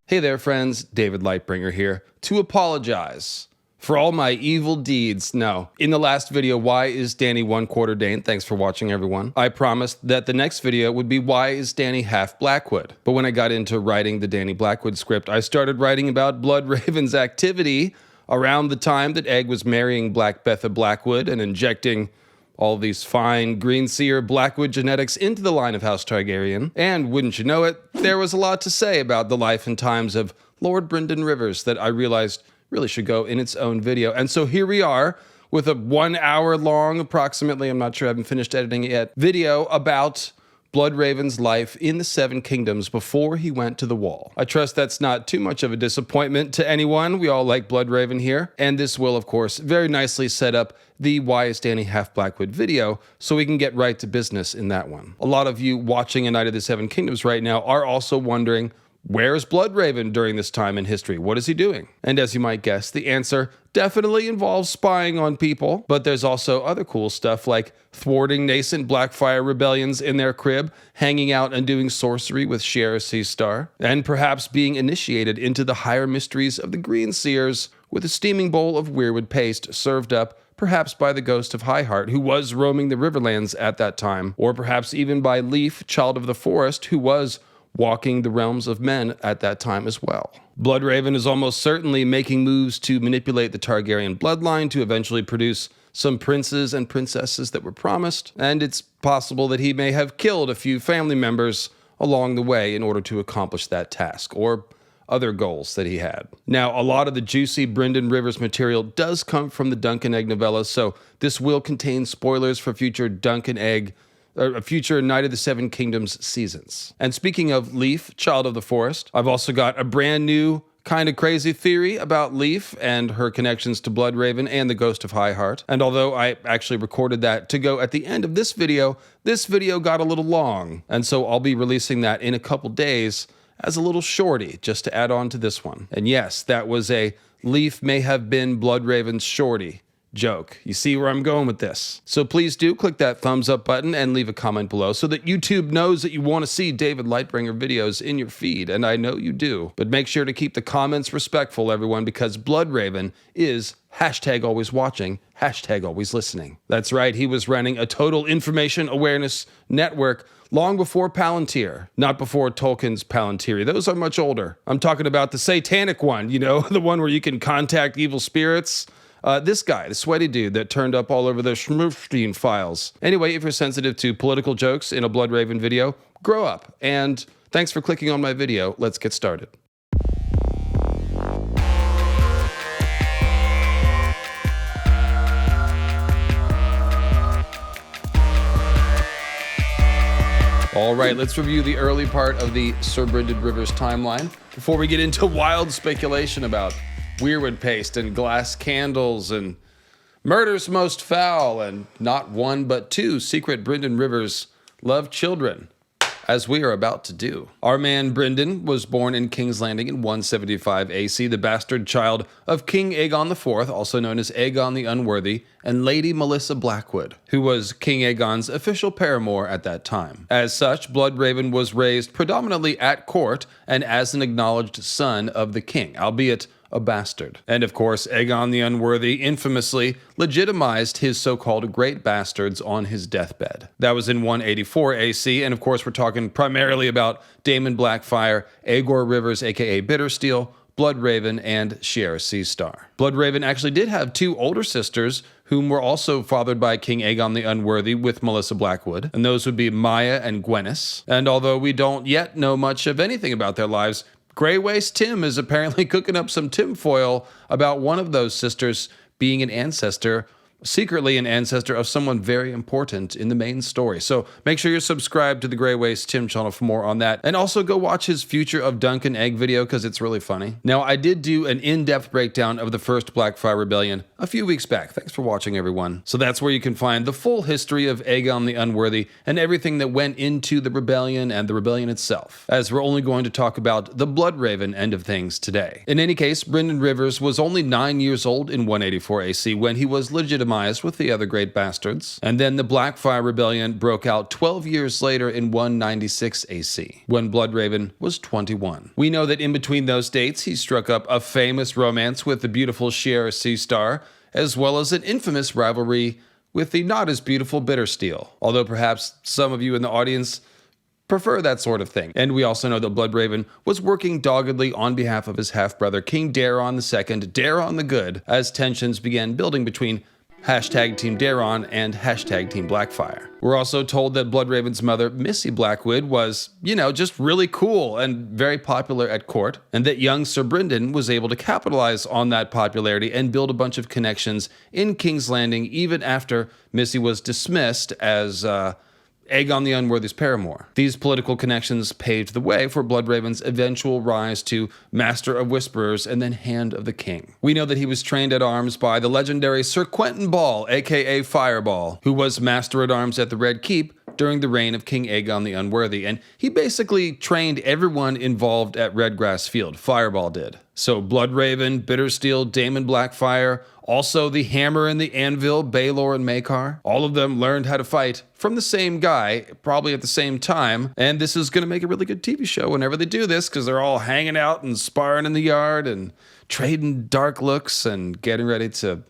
Hey there friends, David Lightbringer here to apologize for all my evil deeds. No, in the last video, why is Dany 1/4 Dane? Thanks for watching everyone. I promised that the next video would be why is Dany half Blackwood? But when I got into writing the Dany Blackwood script, I started writing about Bloodraven's activity around the time that Egg was marrying Black Betha Blackwood and injecting all these fine green seer Blackwood genetics into the line of House Targaryen. And wouldn't you know it, there was a lot to say about the life and times of Lord Brynden Rivers that I realized really should go in its own video. And so here we are with a 1 hour long, approximately, I'm not sure, I haven't finished editing it yet, video about Bloodraven's life in the Seven Kingdoms before he went to the Wall. I trust that's not too much of a disappointment to anyone. We all like Bloodraven here. And this will, of course, very nicely set up the Why is Dany Half Blackwood video, so we can get right to business in that one. A lot of you watching A Knight of the Seven Kingdoms right now are also wondering, where's Bloodraven during this time in history? What is he doing? And as you might guess, the answer definitely involves spying on people, but there's also other cool stuff like thwarting nascent Blackfyre Rebellions in their crib, hanging out and doing sorcery with Shiera Seastar, and perhaps being initiated into the higher mysteries of the Green Seers with a steaming bowl of weirwood paste served up perhaps by the ghost of Highheart, who was roaming the Riverlands at that time, or perhaps even by Leaf, Child of the Forest, who was walking the realms of men at that time as well. Bloodraven is almost certainly making moves to manipulate the Targaryen bloodline to eventually produce some princes and princesses that were promised, and it's possible that he may have killed a few family members along the way in order to accomplish that task, or other goals that he had. Now, a lot of the juicy Brynden Rivers material does come from the Dunk and Egg novellas, so this will contain spoilers for future Dunk and Egg, or future Knight of the Seven Kingdoms seasons. And speaking of Leaf, Child of the Forest, I've also got a brand new kind of crazy theory about Leaf and her connections to Bloodraven and the Ghost of Highheart. And although I actually recorded that to go at the end of this video got a little long. And so I'll be releasing that in a couple days as a little shorty, just to add on to this one. And yes, that was a Leaf may have been Bloodraven's shorty joke. You see where I'm going with this. So please do click that thumbs up button and leave a comment below so that YouTube knows that you want to see David Lightbringer videos in your feed, and I know you do. But make sure to keep the comments respectful, everyone, because Bloodraven is #always-watching, #always-listening. That's right, he was running a total information awareness network long before Palantir, not before Tolkien's Palantir. Those are much older. I'm talking about the satanic one, you know, the one where you can contact evil spirits. This guy, the sweaty dude that turned up all over the Schmurfstein files. Anyway, if you're sensitive to political jokes in a Bloodraven video, grow up. And thanks for clicking on my video. Let's get started. All right, let's review the early part of the Sir Brynden Rivers timeline before we get into wild speculation about weirwood paste and glass candles and murders most foul and not one but two secret Brynden Rivers love children, as we are about to do. Our man Brynden was born in King's Landing in 175 AC, the bastard child of King Aegon IV, also known as Aegon the Unworthy, and Lady Melissa Blackwood, who was King Aegon's official paramour at that time. As such, Bloodraven was raised predominantly at court and as an acknowledged son of the king, albeit a bastard. And of course, Aegon the Unworthy infamously legitimized his so-called great bastards on his deathbed. That was in 184 AC, and of course we're talking primarily about Daemon Blackfyre, Aegor Rivers aka Bittersteel, Bloodraven, and Shiera Seastar. Bloodraven actually did have two older sisters whom were also fathered by King Aegon the Unworthy with Melissa Blackwood, and those would be Maya and Gwenys. And although we don't yet know much of anything about their lives, Grey Waist Tim is apparently cooking up some tinfoil about one of those sisters being an ancestor, secretly an ancestor of someone very important in the main story. So make sure you're subscribed to the Grey Waist Tim channel for more on that. And also go watch his Future of Dunk and Egg video because it's really funny. Now, I did do an in-depth breakdown of the first Blackfyre Rebellion a few weeks back. Thanks for watching, everyone. So that's where you can find the full history of Aegon the Unworthy and everything that went into the rebellion and the rebellion itself, as we're only going to talk about the Bloodraven end of things today. In any case, Brynden Rivers was only 9 years old in 184 AC when he was legitimate demised with the other great bastards. And then the Blackfyre Rebellion broke out 12 years later in 196 AC, when Bloodraven was 21. We know that in between those dates, he struck up a famous romance with the beautiful Shiera Seastar, as well as an infamous rivalry with the not as beautiful Bittersteel, although perhaps some of you in the audience prefer that sort of thing. And we also know that Bloodraven was working doggedly on behalf of his half-brother, King Daeron II, Daeron the Good, as tensions began building between #Team Daeron and #Team Blackfyre. We're also told that Bloodraven's mother, Missy Blackwood, was, just really cool and very popular at court, and that young Sir Brynden was able to capitalize on that popularity and build a bunch of connections in King's Landing even after Missy was dismissed as Aegon the Unworthy's paramour. These political connections paved the way for Bloodraven's eventual rise to Master of Whisperers and then Hand of the King. We know that he was trained at arms by the legendary Sir Quentin Ball, aka Fireball, who was Master at Arms at the Red Keep during the reign of King Aegon the Unworthy, and he basically trained everyone involved at Redgrass Field. Fireball did. So Bloodraven, Bittersteel, Daemon Blackfyre, also the Hammer and the Anvil, Baelor and Maekar, all of them learned how to fight from the same guy, probably at the same time, and this is going to make a really good TV show whenever they do this, because they're all hanging out and sparring in the yard and trading dark looks and getting ready to,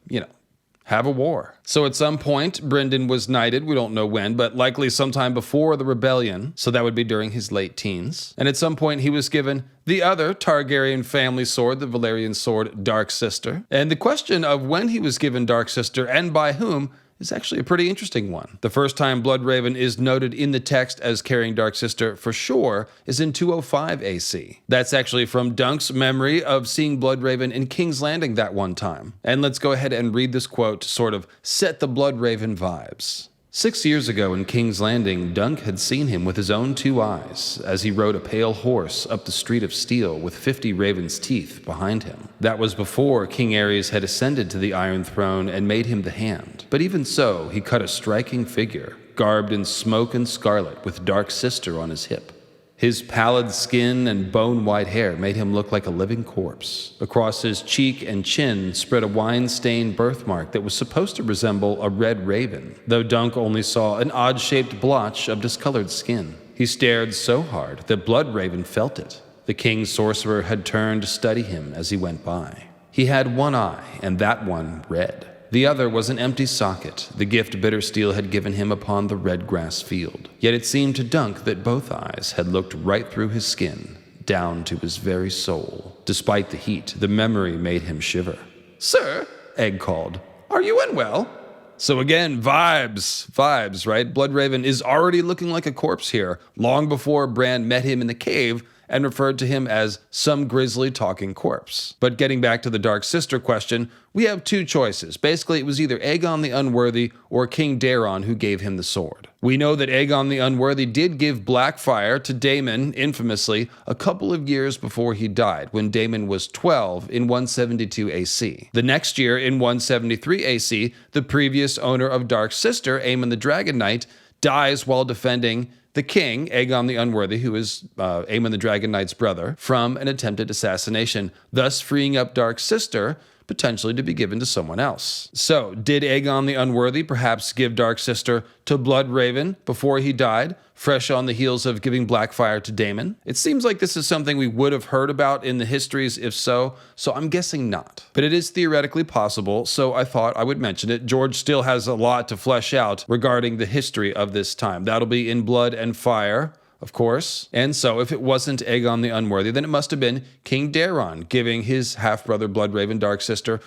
have a war. So at some point, Brynden was knighted, we don't know when, but likely sometime before the rebellion, so that would be during his late teens. And at some point he was given the other Targaryen family sword, the Valyrian sword, Dark Sister. And the question of when he was given Dark Sister and by whom is actually a pretty interesting one. The first time Bloodraven is noted in the text as carrying Dark Sister for sure is in 205 AC. That's actually from Dunk's memory of seeing Bloodraven in King's Landing that one time. And let's go ahead and read this quote to sort of set the Bloodraven vibes. 6 years ago in King's Landing, Dunk had seen him with his own 2 eyes as he rode a pale horse up the street of steel with 50 ravens' teeth behind him. That was before King Aerys had ascended to the Iron Throne and made him the Hand. But even so, he cut a striking figure, garbed in smoke and scarlet with Dark Sister on his hip. His pallid skin and bone-white hair made him look like a living corpse. Across his cheek and chin spread a wine-stained birthmark that was supposed to resemble a red raven, though Dunk only saw an odd-shaped blotch of discolored skin. He stared so hard that Bloodraven felt it. The king's sorcerer had turned to study him as he went by. He had one eye, and that one red. The other was an empty socket, the gift Bittersteel had given him upon the red grass field. Yet it seemed to Dunk that both eyes had looked right through his skin, down to his very soul. Despite the heat, the memory made him shiver. "Sir," Egg called, "are you unwell?" So again, vibes, right? Bloodraven is already looking like a corpse here, long before Bran met him in the cave and referred to him as some grisly talking corpse. But getting back to the Dark Sister question, we have 2 choices. Basically, it was either Aegon the Unworthy or King Daeron who gave him the sword. We know that Aegon the Unworthy did give Blackfyre to Daemon, infamously, a couple of years before he died, when Daemon was 12 in 172 AC. The next year, in 173 AC, the previous owner of Dark Sister, Aemon the Dragon Knight, dies while defending the king, Aegon the Unworthy, who is Aemon the Dragon Knight's brother, from an attempted assassination, thus freeing up Dark Sister, potentially to be given to someone else. So, did Aegon the Unworthy perhaps give Dark Sister to Bloodraven before he died, fresh on the heels of giving Blackfyre to Daemon? It seems like this is something we would have heard about in the histories if so I'm guessing not. But it is theoretically possible, so I thought I would mention it. George still has a lot to flesh out regarding the history of this time. That'll be in Blood and Fire, of course. And so if it wasn't Aegon the Unworthy, then it must have been King Daeron giving his half-brother Bloodraven Dark Sister,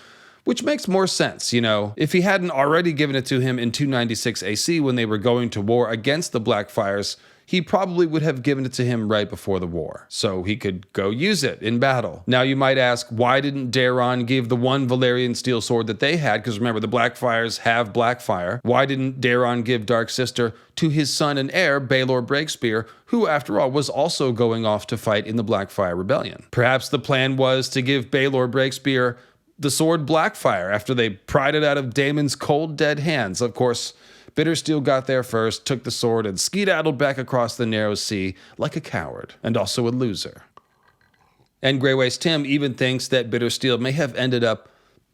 which makes more sense, If he hadn't already given it to him in 296 AC when they were going to war against the Blackfyres, he probably would have given it to him right before the war, so he could go use it in battle. Now you might ask, why didn't Daeron give the one Valyrian steel sword that they had? Because remember, the Blackfyres have Blackfyre. Why didn't Daeron give Dark Sister to his son and heir, Baelor Breakspear, who, after all, was also going off to fight in the Blackfyre Rebellion? Perhaps the plan was to give Baelor Breakspear the sword Blackfyre after they pried it out of Daemon's cold, dead hands. Of course, Bittersteel got there first, took the sword, and skedaddled back across the narrow sea like a coward, and also a loser. And Grey Waste Tim even thinks that Bittersteel may have ended up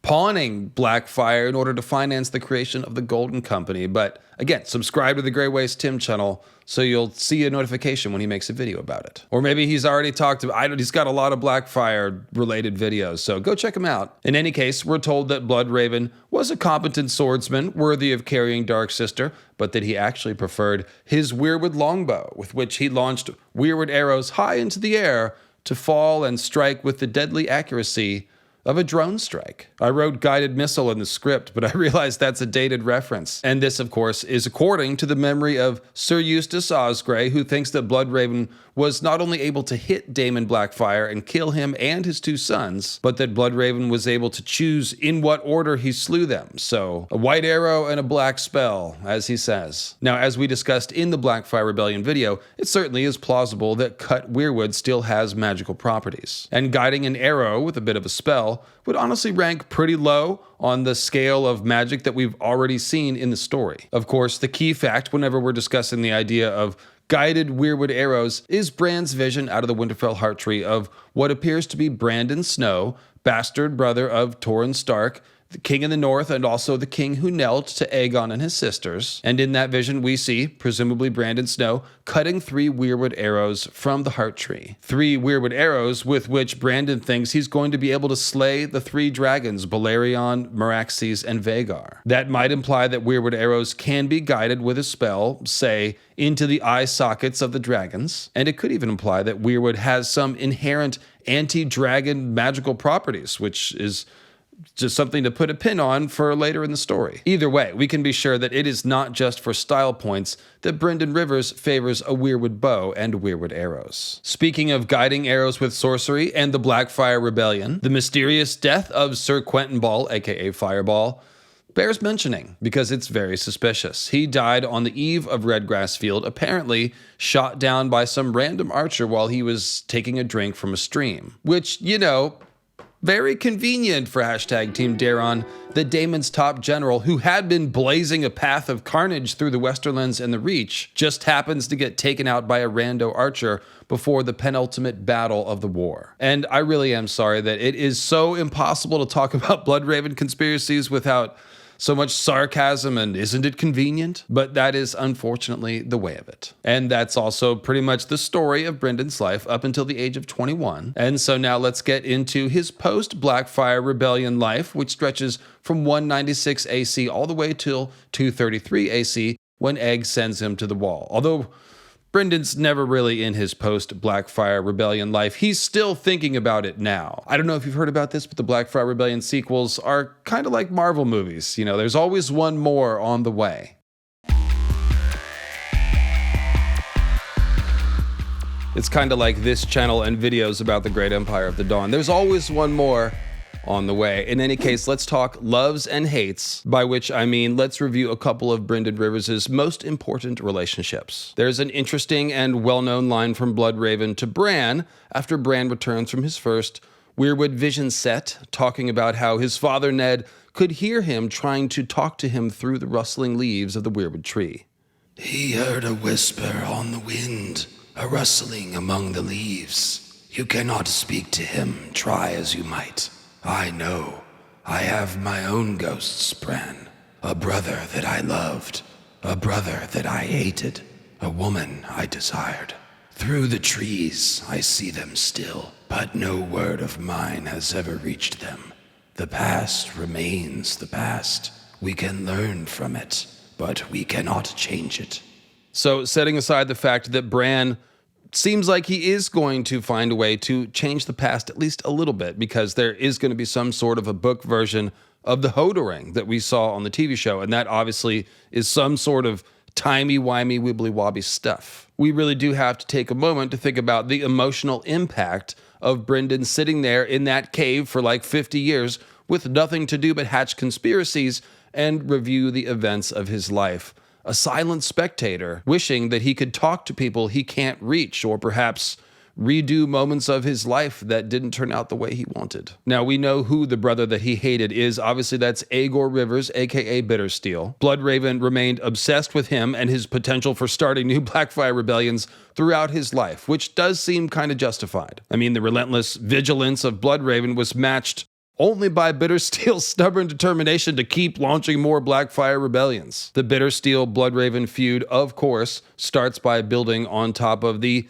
pawning Blackfyre in order to finance the creation of the Golden Company. But again, subscribe to the Grey Waste Tim channel so you'll see a notification when he makes a video about it. Or maybe he's already talked about, he's got a lot of Blackfyre related videos, so go check him out. In any case, we're told that Bloodraven was a competent swordsman worthy of carrying Dark Sister, but that he actually preferred his weirwood longbow, with which he launched weirwood arrows high into the air to fall and strike with the deadly accuracy of a drone strike. I wrote guided missile in the script, but I realized that's a dated reference. And this, of course, is according to the memory of Sir Eustace Osgrey, who thinks that Bloodraven was not only able to hit Daemon Blackfyre and kill him and his two sons, but that Bloodraven was able to choose in what order he slew them. So, a white arrow and a black spell, as he says. Now, as we discussed in the Blackfyre Rebellion video, it certainly is plausible that cut weirwood still has magical properties. And guiding an arrow with a bit of a spell would honestly rank pretty low on the scale of magic that we've already seen in the story. Of course, the key fact whenever we're discussing the idea of guided weirwood arrows is Bran's vision out of the Winterfell heart tree of what appears to be Brandon Snow, bastard brother of Torrhen Stark, the king in the north, and also the king who knelt to Aegon and his sisters. And in that vision, we see, presumably Brandon Snow, cutting 3 weirwood arrows from the heart tree. 3 weirwood arrows with which Brandon thinks he's going to be able to slay the 3 dragons, Balerion, Meraxes, and Vhagar. That might imply that weirwood arrows can be guided with a spell, say, into the eye sockets of the dragons. And it could even imply that weirwood has some inherent anti-dragon magical properties, which is just something to put a pin on for later in the story. Either way, we can be sure that it is not just for style points that Brynden Rivers favors a weirwood bow and weirwood arrows. Speaking of guiding arrows with sorcery and the Blackfyre Rebellion, the mysterious death of Sir Quentin Ball, aka Fireball, bears mentioning because it's very suspicious. He died on the eve of Redgrass Field, apparently shot down by some random archer while he was taking a drink from a stream. Which, you know, very convenient for #Team Daron, that Daemon's top general, who had been blazing a path of carnage through the Westerlands and the Reach, just happens to get taken out by a rando archer before the penultimate battle of the war. And I really am sorry that it is so impossible to talk about Bloodraven conspiracies without so much sarcasm and isn't it convenient? But that is unfortunately the way of it. And that's also pretty much the story of Brynden's life up until the age of 21. And so now let's get into his post-Blackfyre Rebellion life, which stretches from 196 AC all the way till 233 AC when Egg sends him to the wall. Although Brynden's never really in his post-Blackfyre Rebellion life. He's still thinking about it now. I don't know if you've heard about this, but the Blackfyre Rebellion sequels are kind of like Marvel movies. You know, there's always one more on the way. It's kind of like this channel and videos about the Great Empire of the Dawn. There's always one more on the way. In any case, let's talk loves and hates, by which I mean let's review a couple of Brynden Rivers' most important relationships. There's an interesting and well-known line from Bloodraven to Bran after Bran returns from his first Weirwood vision set, talking about how his father Ned could hear him trying to talk to him through the rustling leaves of the weirwood tree. He heard a whisper on the wind, a rustling among the leaves. You cannot speak to him, try as you might. I know. I have my own ghosts, Bran. A brother that I loved. A brother that I hated. A woman I desired. Through the trees I see them still, but no word of mine has ever reached them. The past remains the past. We can learn from it, but we cannot change it. So, setting aside the fact that Bran seems like he is going to find a way to change the past at least a little bit, because there is going to be some sort of a book version of the Hodoring that we saw on the TV show, and that obviously is some sort of timey-wimey, wibbly-wobbly stuff. We really do have to take a moment to think about the emotional impact of Brynden sitting there in that cave for like 50 years with nothing to do but hatch conspiracies and review the events of his life. A silent spectator, wishing that he could talk to people he can't reach, or perhaps redo moments of his life that didn't turn out the way he wanted. Now, we know who the brother that he hated is. Obviously, that's Aegor Rivers, aka Bittersteel. Bloodraven remained obsessed with him and his potential for starting new Blackfyre Rebellions throughout his life, which does seem kind of justified. I mean, the relentless vigilance of Bloodraven was matched only by Bittersteel's stubborn determination to keep launching more Blackfyre Rebellions. The Bittersteel Bloodraven feud, of course, starts by building on top of the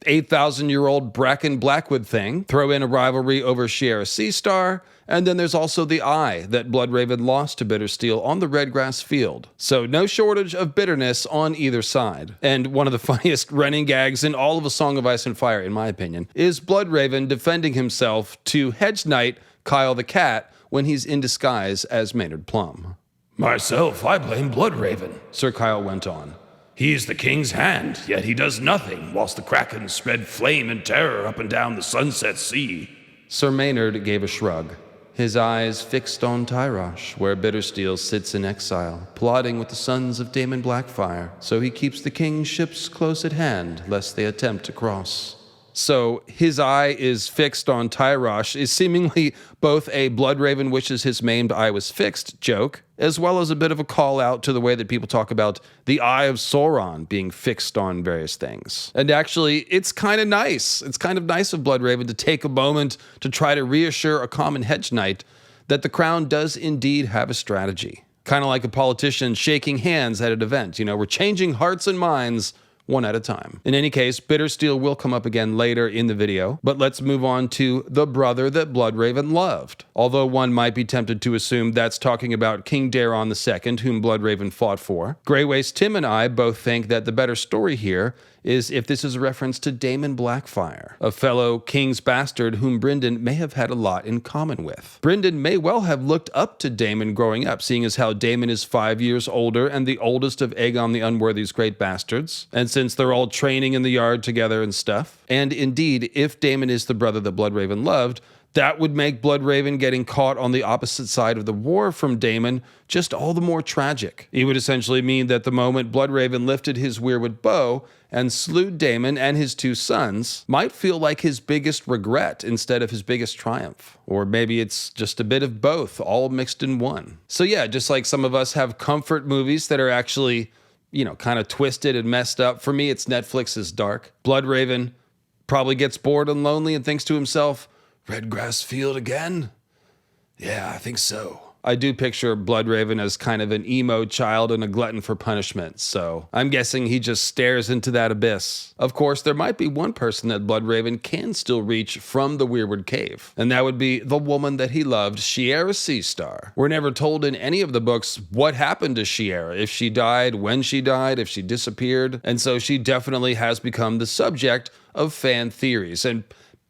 8,000-year-old Bracken Blackwood thing, throw in a rivalry over Shiera Seastar, and then there's also the eye that Bloodraven lost to Bittersteel on the Redgrass field. So no shortage of bitterness on either side. And one of the funniest running gags in all of A Song of Ice and Fire, in my opinion, is Bloodraven defending himself to Hedge Knight Kyle the Cat when he's in disguise as Maynard Plum. Myself, I blame Bloodraven, Sir Kyle went on. He is the king's hand, yet he does nothing, whilst the Kraken spread flame and terror up and down the sunset sea. Sir Maynard gave a shrug, his eyes fixed on Tyrosh, where Bittersteel sits in exile, plotting with the sons of Daemon Blackfyre, so he keeps the king's ships close at hand, lest they attempt to cross. So his eye is fixed on Tyrosh is seemingly both a Bloodraven wishes his maimed eye was fixed joke, as well as a bit of a call out to the way that people talk about the eye of Sauron being fixed on various things. And actually, it's kind of nice. It's kind of nice of Bloodraven to take a moment to try to reassure a common hedge knight that the crown does indeed have a strategy. Kind of like a politician shaking hands at an event. You know, we're changing hearts and minds one at a time. In any case, Bittersteel will come up again later in the video, but let's move on to the brother that Bloodraven loved. Although one might be tempted to assume that's talking about King Daeron II, whom Bloodraven fought for, Greywaste Tim and I both think that the better story here is if this is a reference to Daemon Blackfyre, a fellow king's bastard whom Brynden may have had a lot in common with. Brynden may well have looked up to Daemon growing up, seeing as how Daemon is 5 years older and the oldest of Aegon the Unworthy's great bastards, and since they're all training in the yard together and stuff. And indeed, if Daemon is the brother that Bloodraven loved, that would make Bloodraven getting caught on the opposite side of the war from Daemon just all the more tragic. It would essentially mean that the moment Bloodraven lifted his weirwood bow and slew Daemon and his 2 sons might feel like his biggest regret instead of his biggest triumph. Or maybe it's just a bit of both, all mixed in one. So yeah, just like some of us have comfort movies that are actually, you know, kind of twisted and messed up. For me, it's Netflix's Dark. Bloodraven probably gets bored and lonely and thinks to himself, Redgrass field again? Yeah, I think so. I do picture Bloodraven as kind of an emo child and a glutton for punishment, so I'm guessing he just stares into that abyss. Of course, there might be one person that Bloodraven can still reach from the Weirwood Cave, and that would be the woman that he loved, Shiera Seastar. We're never told in any of the books what happened to Shiera, if she died, when she died, if she disappeared, and so she definitely has become the subject of fan theories, and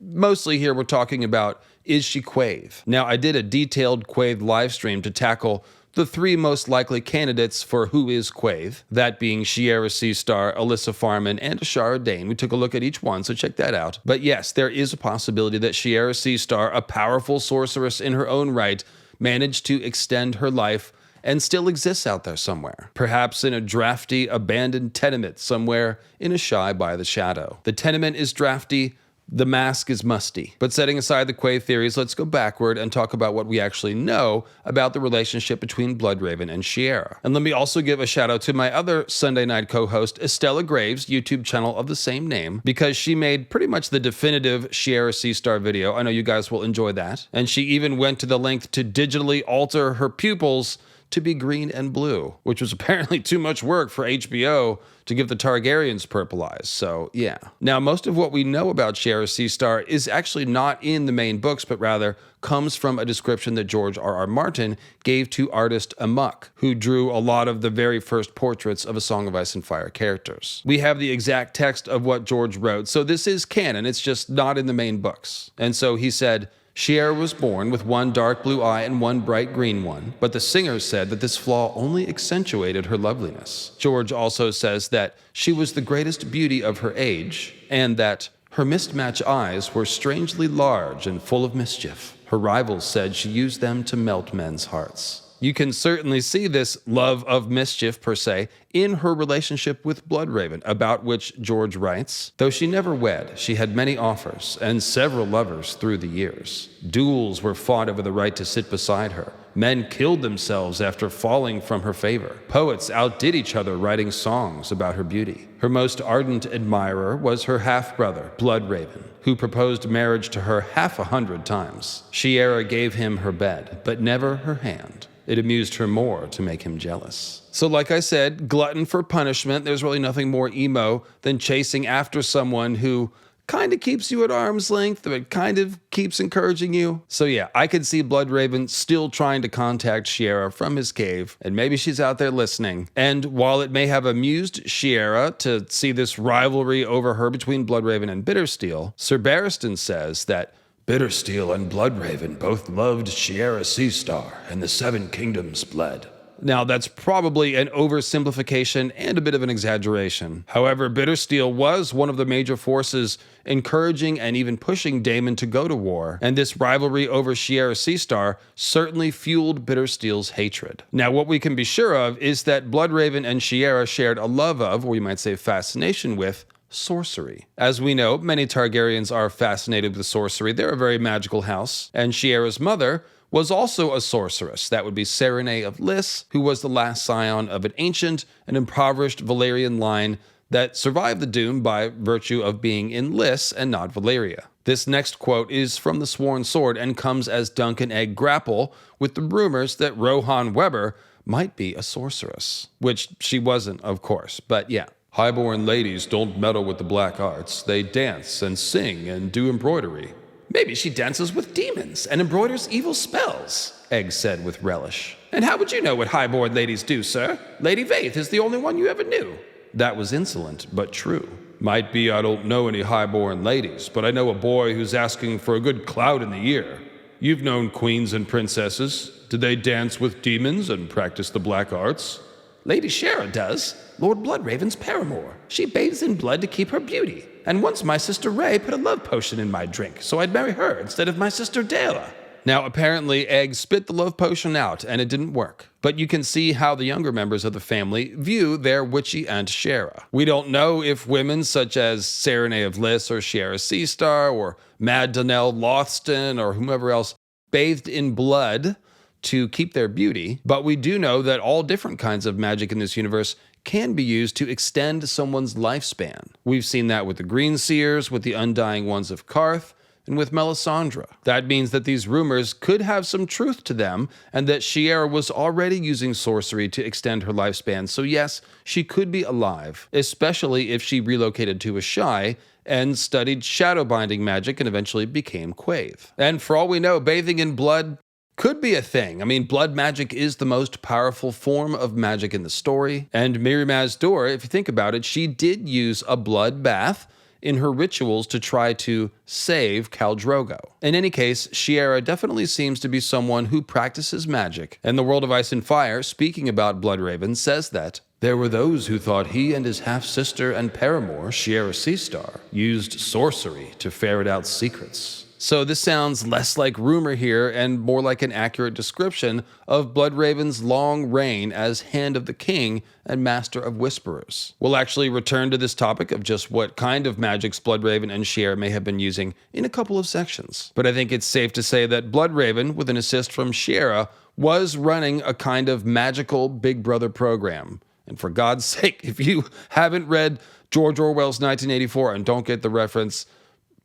mostly here we're talking about, is she Quaithe? Now, I did a detailed Quaithe livestream to tackle the 3 most likely candidates for who is Quaithe, that being Shiera Seastar, Alyssa Farman, and Ashara Dane. We took a look at each one, so check that out. But yes, there is a possibility that Shiera Seastar, a powerful sorceress in her own right, managed to extend her life and still exists out there somewhere. Perhaps in a drafty, abandoned tenement somewhere in a shy by the shadow. The tenement is drafty, the mask is musty. But setting aside the Quaithe theories, let's go backward and talk about what we actually know about the relationship between Bloodraven and Shiera. And let me also give a shout out to my other Sunday night co-host, Estella Graves' YouTube channel of the same name, because she made pretty much the definitive Shiera Seastar video. I know you guys will enjoy that. And she even went to the length to digitally alter her pupils to be green and blue, which was apparently too much work for HBO to give the Targaryens purple eyes, so yeah. Now, most of what we know about Shiera Seastar is actually not in the main books, but rather comes from a description that George R.R. Martin gave to artist Amok, who drew a lot of the very first portraits of A Song of Ice and Fire characters. We have the exact text of what George wrote, so this is canon, it's just not in the main books. And so he said, Shiera was born with 1 dark blue eye and 1 bright green one, but the singers said that this flaw only accentuated her loveliness. George also says that she was the greatest beauty of her age, and that her mismatched eyes were strangely large and full of mischief. Her rivals said she used them to melt men's hearts. You can certainly see this love of mischief, per se, in her relationship with Bloodraven, about which George writes, though she never wed, she had many offers, and several lovers through the years. Duels were fought over the right to sit beside her, Men killed themselves after falling from her favor. Poets outdid each other writing songs about her beauty. Her most ardent admirer was her half-brother, Bloodraven, who proposed marriage to her 100 times. Shiera gave him her bed, but never her hand. It amused her more to make him jealous. So like I said, glutton for punishment. There's really nothing more emo than chasing after someone who kind of keeps you at arm's length, but kind of keeps encouraging you. So yeah, I could see Bloodraven still trying to contact Shiera from his cave, and maybe she's out there listening. And while it may have amused Shiera to see this rivalry over her between Bloodraven and Bittersteel, Sir Barristan says that Bittersteel and Bloodraven both loved Shiera Seastar and the Seven Kingdoms bled. Now, that's probably an oversimplification and a bit of an exaggeration. However, Bittersteel was one of the major forces encouraging and even pushing Daemon to go to war, and this rivalry over Shiera Seastar certainly fueled Bittersteel's hatred. Now, what we can be sure of is that Bloodraven and Shiera shared a love of, or you might say fascination with, sorcery. As we know, many Targaryens are fascinated with sorcery. They're a very magical house, and Shiera's mother was also a sorceress. That would be Serenay of Lys, who was the last scion of an ancient and impoverished Valyrian line that survived the Doom by virtue of being in Lys and not Valyria. This next quote is from the Sworn Sword and comes as Dunk and Egg grapple with the rumors that Rohan Weber might be a sorceress, which she wasn't, of course, but yeah. Highborn ladies don't meddle with the black arts. They dance and sing and do embroidery. Maybe she dances with demons and embroiders evil spells, Egg said with relish. And how would you know what highborn ladies do, sir? Lady Vaith is the only one you ever knew. That was insolent, but true. Might be I don't know any highborn ladies, but I know a boy who's asking for a good clout in the year. You've known queens and princesses. Do they dance with demons and practice the black arts? Lady Shiera does. Lord Bloodraven's paramour. She bathes in blood to keep her beauty. And once my sister Ray put a love potion in my drink, so I'd marry her instead of my sister Dela. Now, apparently, Egg spit the love potion out, and it didn't work. But you can see how the younger members of the family view their witchy Aunt Shiera. We don't know if women such as Serenay of Lys or Shiera Seastar or Mad Donnell Lothston or whomever else bathed in blood to keep their beauty, but we do know that all different kinds of magic in this universe can be used to extend someone's lifespan. We've seen that with the Greenseers, with the Undying Ones of Karth, and with Melisandre. That means that these rumors could have some truth to them, and that Shiera was already using sorcery to extend her lifespan, so yes, she could be alive, especially if she relocated to Asshai and studied shadowbinding magic and eventually became Quaithe. And for all we know, bathing in blood could be a thing. I mean, blood magic is the most powerful form of magic in the story, and Mirri Maz Duur, if you think about it, she did use a blood bath in her rituals to try to save Khal Drogo. In any case, Shiera definitely seems to be someone who practices magic, and the World of Ice and Fire, speaking about Bloodraven, says that there were those who thought he and his half-sister and paramour, Shiera Seastar, used sorcery to ferret out secrets. So this sounds less like rumor here and more like an accurate description of Bloodraven's long reign as Hand of the King and Master of Whisperers. We'll actually return to this topic of just what kind of magics Bloodraven and Shiera may have been using in a couple of sections. But I think it's safe to say that Bloodraven, with an assist from Shiera, was running a kind of magical Big Brother program. And for God's sake, if you haven't read George Orwell's 1984 and don't get the reference,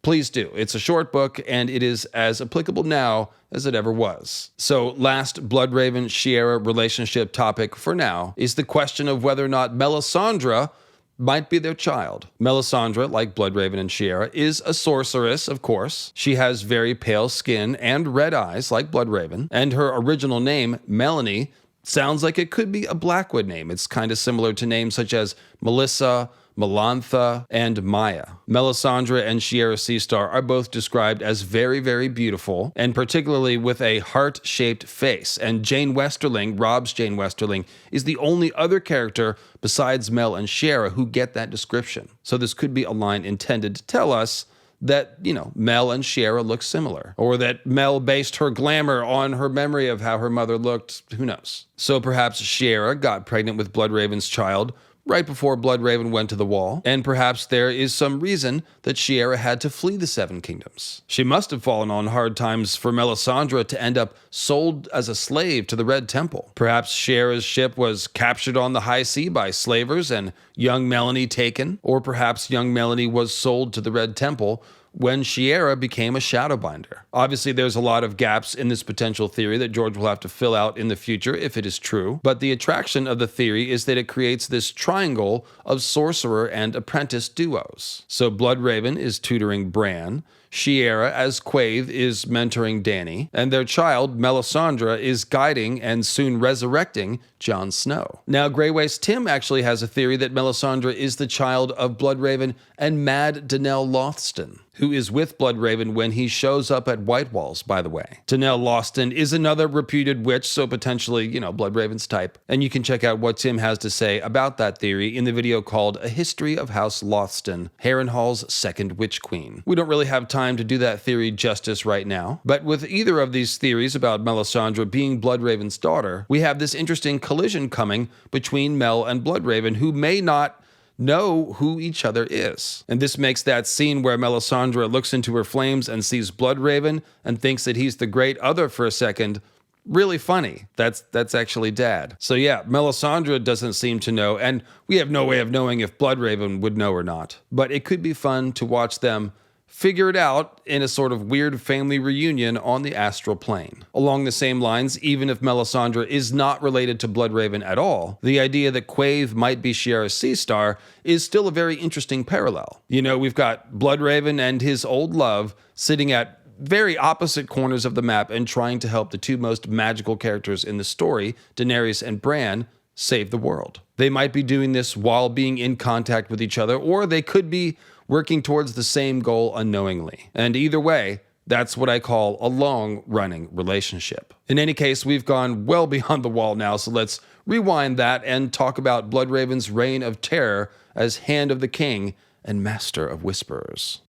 please do. It's a short book, and it is as applicable now as it ever was. So, last Bloodraven-Shiera relationship topic for now is the question of whether or not Melisandre might be their child. Melisandre, like Bloodraven and Shiera, is a sorceress, of course. She has very pale skin and red eyes, like Bloodraven, and her original name, Melanie, sounds like it could be a Blackwood name. It's kind of similar to names such as Melissa, Melantha, and Maya. Melisandre and Shiera Seastar are both described as very, very beautiful, and particularly with a heart-shaped face. And Jane Westerling, Rob's Jane Westerling, is the only other character besides Mel and Shiera who get that description. So this could be a line intended to tell us that, Mel and Shiera look similar, or that Mel based her glamour on her memory of how her mother looked. Who knows? So perhaps Shiera got pregnant with Bloodraven's child right before Bloodraven went to the Wall, and perhaps there is some reason that Shiera had to flee the Seven Kingdoms. She must have fallen on hard times for Melisandre to end up sold as a slave to the Red Temple. Perhaps Shiera's ship was captured on the high sea by slavers and young Melanie taken, or perhaps young Melanie was sold to the Red Temple when Shiera became a Shadowbinder. Obviously, there's a lot of gaps in this potential theory that George will have to fill out in the future if it is true, but the attraction of the theory is that it creates this triangle of sorcerer and apprentice duos. So Bloodraven is tutoring Bran, Shiera as Quaithe is mentoring Dany, and their child, Melisandre, is guiding and soon resurrecting Jon Snow. Now, Grey Waste Tim actually has a theory that Melisandre is the child of Bloodraven and Mad Danelle Lothston, who is with Bloodraven when he shows up at White Walls, by the way. Danelle Lothston is another reputed witch, so potentially, Bloodraven's type. And you can check out what Tim has to say about that theory in the video called A History of House Lothston, Harrenhal's Second Witch Queen. We don't really have time to do that theory justice right now, but with either of these theories about Melisandre being Bloodraven's daughter, we have this interesting collision coming between Mel and Bloodraven, who may not know who each other is. And this makes that scene where Melisandre looks into her flames and sees Bloodraven and thinks that he's the great other for a second really funny. That's actually Dad. So yeah, Melisandre doesn't seem to know, and we have no way of knowing if Bloodraven would know or not. But it could be fun to watch them figure it out in a sort of weird family reunion on the astral plane. Along the same lines, even if Melisandre is not related to Bloodraven at all, the idea that Quaithe might be Shiera Seastar is still a very interesting parallel. We've got Bloodraven and his old love sitting at very opposite corners of the map and trying to help the two most magical characters in the story, Daenerys and Bran, save the world. They might be doing this while being in contact with each other, or they could be working towards the same goal unknowingly. And either way, that's what I call a long-running relationship. In any case, we've gone well beyond the Wall now, so let's rewind that and talk about Bloodraven's reign of terror as Hand of the King and Master of Whisperers.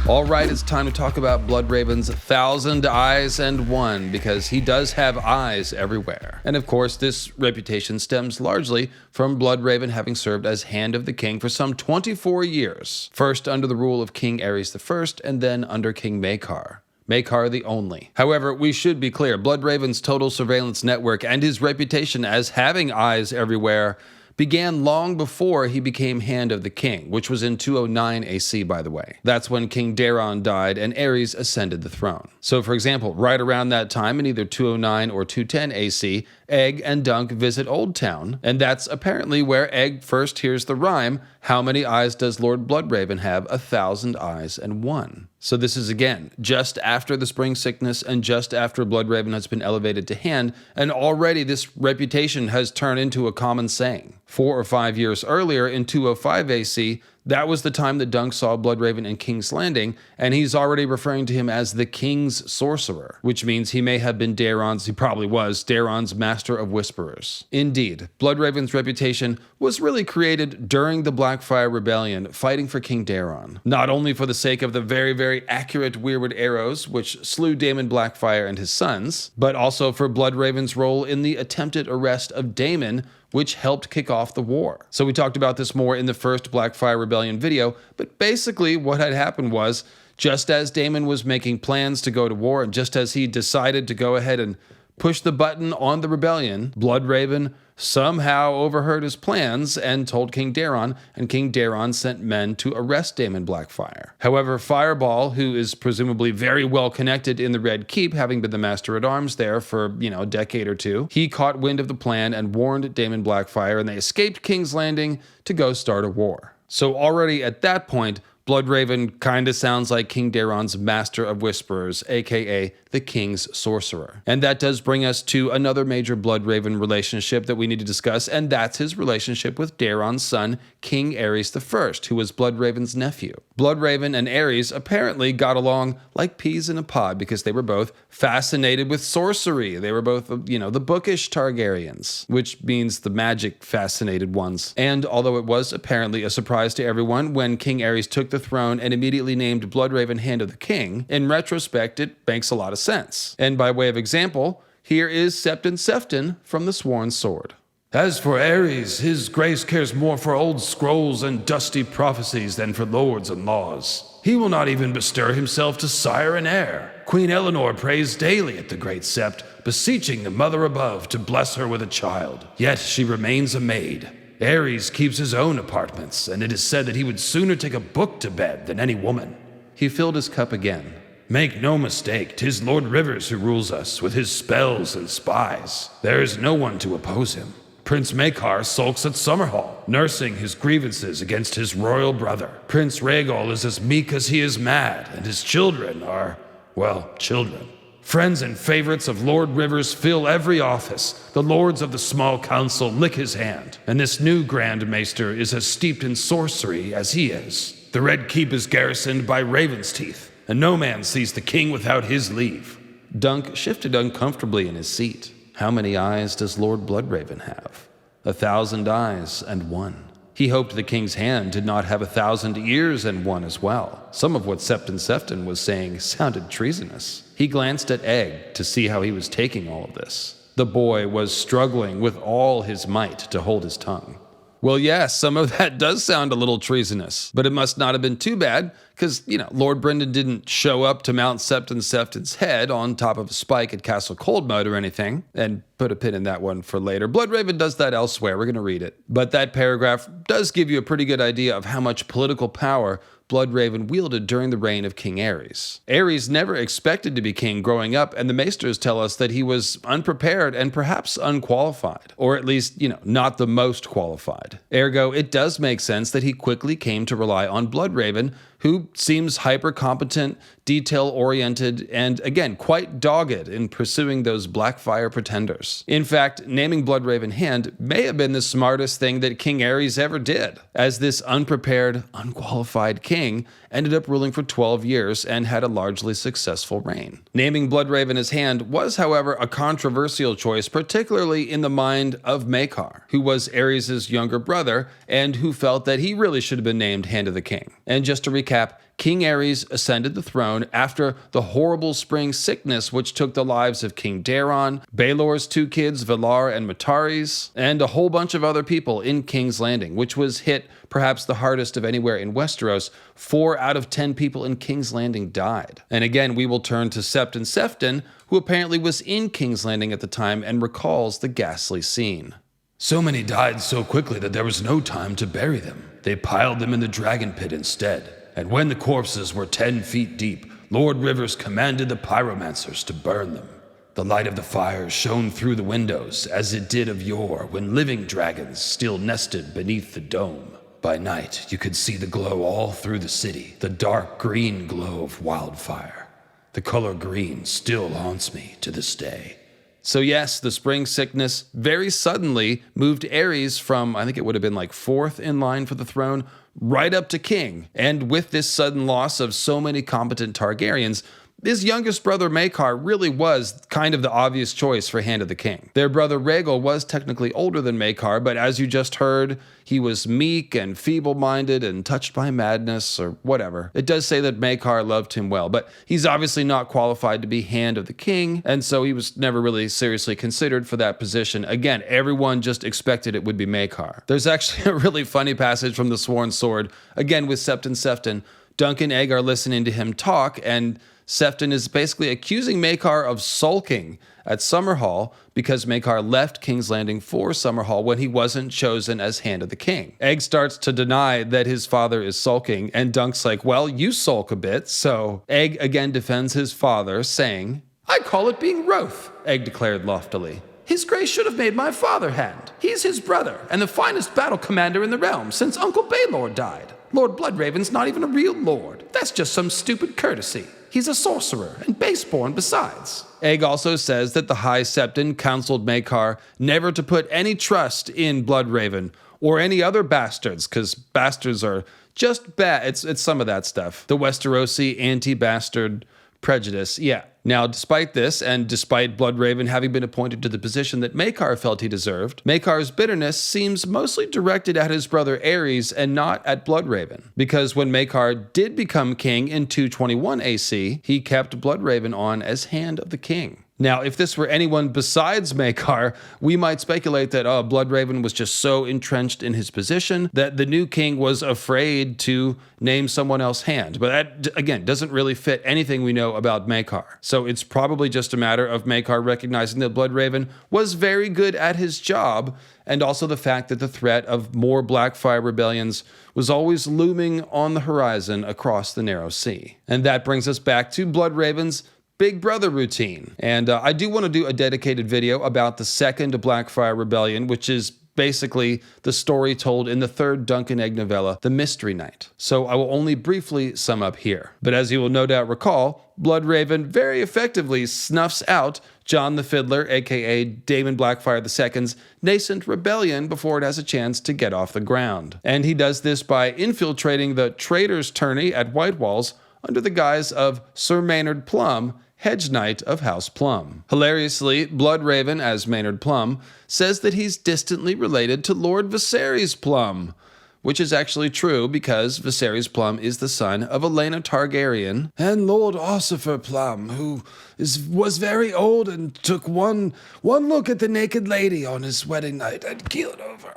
All right, it's time to talk about Bloodraven's 1,000 Eyes and One, because he does have eyes everywhere. And of course, this reputation stems largely from Bloodraven having served as Hand of the King for some 24 years. First under the rule of King Aerys I, and then under King Maekar. Maekar the Only. However, we should be clear, Bloodraven's total surveillance network and his reputation as having eyes everywhere began long before he became Hand of the King, which was in 209 AC, by the way. That's when King Daeron died and Aerys ascended the throne. So, for example, right around that time in either 209 or 210 AC, Egg and Dunk visit Old Town, and that's apparently where Egg first hears the rhyme, "How many eyes does Lord Bloodraven have? 1,000 eyes and one." So this is, again, just after the Spring Sickness and just after Bloodraven has been elevated to Hand, and already this reputation has turned into a common saying. 4 or 5 years earlier, in 205 AC, that was the time that Dunk saw Bloodraven in King's Landing, and he's already referring to him as the King's Sorcerer, which means he may have been he probably was, Daeron's Master of Whisperers. Indeed, Bloodraven's reputation was really created during the Blackfyre Rebellion, fighting for King Daeron. Not only for the sake of the very, very accurate Weirwood arrows, which slew Daemon Blackfyre and his sons, but also for Bloodraven's role in the attempted arrest of Daemon, which helped kick off the war. So we talked about this more in the first Blackfyre Rebellion video, but basically what had happened was, just as Daemon was making plans to go to war, and just as he decided to go ahead and push the button on the rebellion, Bloodraven somehow overheard his plans and told King Daeron, and King Daeron sent men to arrest Daemon Blackfyre. However, Fireball, who is presumably very well connected in the Red Keep, having been the Master-at-Arms there for, a decade or two, he caught wind of the plan and warned Daemon Blackfyre, and they escaped King's Landing to go start a war. So already at that point, Bloodraven kinda sounds like King Daeron's Master of Whisperers, aka the King's Sorcerer. And that does bring us to another major Bloodraven relationship that we need to discuss, and that's his relationship with Daeron's son, King Aerys I, who was Bloodraven's nephew. Bloodraven and Aerys apparently got along like peas in a pod because they were both fascinated with sorcery. They were both, the bookish Targaryens, which means the magic fascinated ones. And although it was apparently a surprise to everyone when King Aerys took the throne and immediately named Bloodraven Hand of the King, in retrospect, it makes a lot of sense. And by way of example, Here is Septon Sefton from the Sworn Sword. As for Ares, his grace cares more for old scrolls and dusty prophecies than for lords and laws. He will not even bestir himself to sire an heir. Queen Eleanor prays daily at the great sept, beseeching the mother above to bless her with a child. Yet she remains a maid. Ares keeps his own apartments, and it is said that he would sooner take a book to bed than any woman. He filled his cup again. Make no mistake, 'tis Lord Rivers who rules us, with his spells and spies. There is no one to oppose him. Prince Maekar sulks at Summerhall, nursing his grievances against his royal brother. Prince Rhaegal is as meek as he is mad, and his children are, well, children. Friends and favorites of Lord Rivers fill every office. The lords of the small council lick his hand, and this new Grand Maester is as steeped in sorcery as he is. The Red Keep is garrisoned by Raven's Teeth, and no man sees the king without his leave. Dunk shifted uncomfortably in his seat. How many eyes does Lord Bloodraven have? 1,000 eyes and one. He hoped the king's hand did not have 1,000 ears and one as well. Some of what Septon Sefton was saying sounded treasonous. He glanced at Egg to see how he was taking all of this. The boy was struggling with all his might to hold his tongue. Well, yes, some of that does sound a little treasonous, but it must not have been too bad, because, Lord Brynden didn't show up to mount Septon Sefton's head on top of a spike at Castle Coldmoat or anything, and put a pin in that one for later. Bloodraven does that elsewhere, we're going to read it. But that paragraph does give you a pretty good idea of how much political power Bloodraven wielded during the reign of King Ares. Ares never expected to be king growing up, and the Maesters tell us that he was unprepared and perhaps unqualified, or at least, not the most qualified. Ergo, it does make sense that he quickly came to rely on Bloodraven, who seems hyper-competent, detail-oriented, and again, quite dogged in pursuing those Blackfyre pretenders. In fact, naming Bloodraven Hand may have been the smartest thing that King Ares ever did, as this unprepared, unqualified king ended up ruling for 12 years and had a largely successful reign. Naming Bloodraven as Hand was, however, a controversial choice, particularly in the mind of Maekar, who was Ares' younger brother and who felt that he really should have been named Hand of the King. And just to recap, King Ares ascended the throne after the horrible spring sickness which took the lives of King Daeron, Baelor's 2 kids, Valar and Matares, and a whole bunch of other people in King's Landing, which was hit perhaps the hardest of anywhere in Westeros. 4 out of 10 people in King's Landing died. And again, we will turn to Septon Sefton, who apparently was in King's Landing at the time and recalls the ghastly scene. So many died so quickly that there was no time to bury them. They piled them in the dragon pit instead. And when the corpses were 10 feet deep, Lord Rivers commanded the pyromancers to burn them. The light of the fires shone through the windows, as it did of yore when living dragons still nested beneath the dome. By night, you could see the glow all through the city, the dark green glow of wildfire. The color green still haunts me to this day. So yes, the spring sickness very suddenly moved Ares from, I think it would have been like 4th in line for the throne, right up to king. And with this sudden loss of so many competent Targaryens, his youngest brother Maekar really was kind of the obvious choice for Hand of the King. Their brother Rhaegal was technically older than Maekar, but as you just heard, he was meek and feeble-minded and touched by madness or whatever. It does say that Maekar loved him well, but he's obviously not qualified to be Hand of the King, and so he was never really seriously considered for that position. Again, everyone just expected it would be Maekar. There's actually a really funny passage from the Sworn Sword, again with Septon Sefton. Dunk and Egg are listening to him talk, and Sefton is basically accusing Maekar of sulking at Summerhall because Maekar left King's Landing for Summerhall when he wasn't chosen as Hand of the King. Egg starts to deny that his father is sulking, and Dunk's like, well, you sulk a bit, so Egg again defends his father, saying, I call it being wroth, Egg declared loftily. His Grace should have made my father Hand. He's his brother, and the finest battle commander in the realm since Uncle Baelor died. Lord Bloodraven's not even a real lord. That's just some stupid courtesy. He's a sorcerer, and baseborn besides. Egg also says that the High Septon counseled Maekar never to put any trust in Bloodraven or any other bastards, because bastards are just bad. It's some of that stuff. The Westerosi anti-bastard prejudice, yeah. Now, despite this, and despite Bloodraven having been appointed to the position that Maekar felt he deserved, Maekar's bitterness seems mostly directed at his brother Ares and not at Bloodraven. Because when Maekar did become king in 221 AC, he kept Bloodraven on as Hand of the King. Now, if this were anyone besides Maekar, we might speculate that Bloodraven was just so entrenched in his position that the new king was afraid to name someone else hand. But that, again, doesn't really fit anything we know about Maekar. So it's probably just a matter of Maekar recognizing that Bloodraven was very good at his job, and also the fact that the threat of more Blackfyre rebellions was always looming on the horizon across the Narrow Sea. And that brings us back to Bloodraven's Big Brother routine. And I do want to do a dedicated video about the second Blackfyre Rebellion, which is basically the story told in the third Dunk and Egg novella, The Mystery Knight. So I will only briefly sum up here. But as you will no doubt recall, Bloodraven very effectively snuffs out John the Fiddler, aka Daemon Blackfyre II's nascent rebellion before it has a chance to get off the ground. And he does this by infiltrating the Traitor's Tourney at White Walls under the guise of Sir Maynard Plum, Hedge Knight of House Plum. Hilariously, Bloodraven, as Maynard Plum, says that he's distantly related to Lord Viserys Plum, which is actually true because Viserys Plum is the son of Aelena Targaryen and Lord Ossifer Plum, who was very old and took one look at the naked lady on his wedding night and keeled over.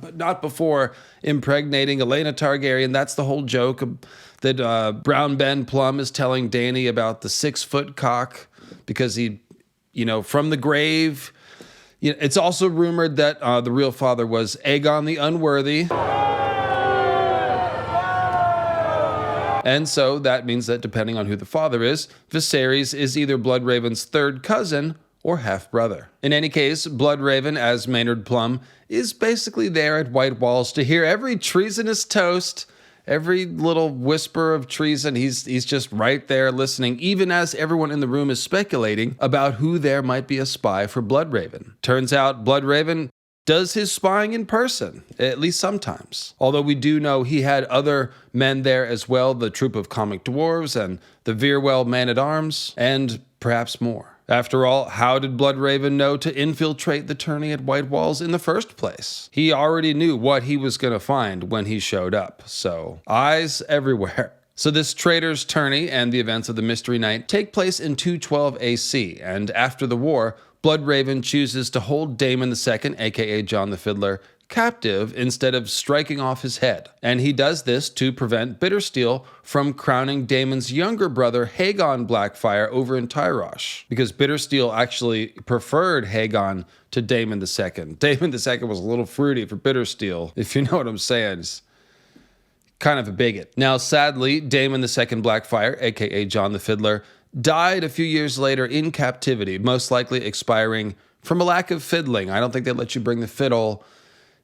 But not before impregnating Aelena Targaryen. That's the whole joke that Brown Ben Plum is telling Dany about the 6-foot cock because he, from the grave. It's also rumored that the real father was Aegon the Unworthy. And so that means that depending on who the father is, Viserys is either Bloodraven's third cousin or half-brother. In any case, Bloodraven, as Maynard Plum, is basically there at White Walls to hear every treasonous toast, every little whisper of treason. He's just right there listening, even as everyone in the room is speculating about who there might be a spy for Bloodraven. Turns out Bloodraven does his spying in person, at least sometimes. Although we do know he had other men there as well, the troop of comic dwarves and the Veerwell man-at-arms, and perhaps more. After all, how did Bloodraven know to infiltrate the tourney at White Walls in the first place? He already knew what he was going to find when he showed up, so eyes everywhere. So this Traitor's Tourney and the events of the Mystery Knight take place in 212 AC, and after the war, Bloodraven chooses to hold Daemon II, aka John the Fiddler, captive instead of striking off his head. And he does this to prevent Bittersteel from crowning Daemon's younger brother, Haegon Blackfyre, over in Tyrosh, because Bittersteel actually preferred Haegon to Daemon II. Daemon II was a little fruity for Bittersteel, if you know what I'm saying. He's kind of a bigot. Now, sadly, Daemon II Blackfyre, aka John the Fiddler, died a few years later in captivity, most likely expiring from a lack of fiddling. I don't think they let you bring the fiddle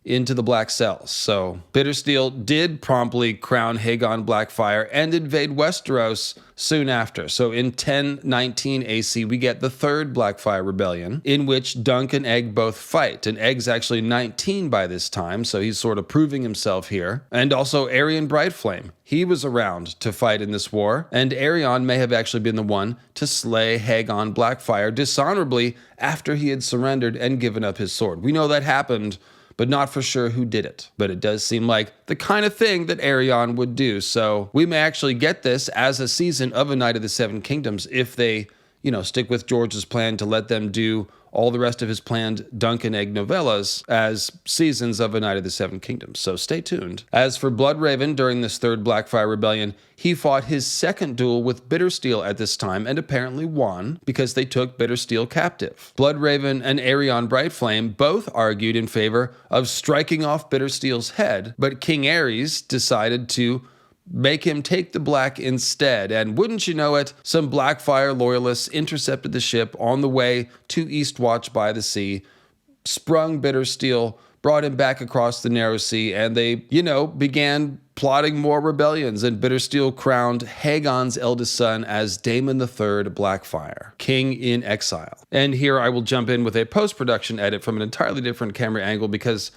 into the Black Cells. So Bittersteel did promptly crown Haegon Blackfyre and invade Westeros soon after. So in 1019 AC, we get the third Blackfyre Rebellion, in which Dunk and Egg both fight. And Egg's actually 19 by this time, so he's sort of proving himself here. And also Aerion Brightflame. He was around to fight in this war, and Aerion may have actually been the one to slay Haegon Blackfyre dishonorably after he had surrendered and given up his sword. We know that happened, but not for sure who did it. But it does seem like the kind of thing that Aerion would do. So we may actually get this as a season of A Knight of the Seven Kingdoms if they, stick with George's plan to let them do all the rest of his planned Dunk and Egg novellas as seasons of A Knight of the Seven Kingdoms. So stay tuned. As for Bloodraven, during this third Blackfyre Rebellion, he fought his second duel with Bittersteel at this time and apparently won because they took Bittersteel captive. Bloodraven and Aerion Brightflame both argued in favor of striking off Bittersteel's head, but King Aerys decided to make him take the black instead, and wouldn't you know it, some Blackfyre loyalists intercepted the ship on the way to Eastwatch by the Sea, sprung Bittersteel, brought him back across the Narrow Sea, and they, began plotting more rebellions, and Bittersteel crowned Haegon's eldest son as Daemon III Blackfyre, king in exile. And here I will jump in with a post-production edit from an entirely different camera angle because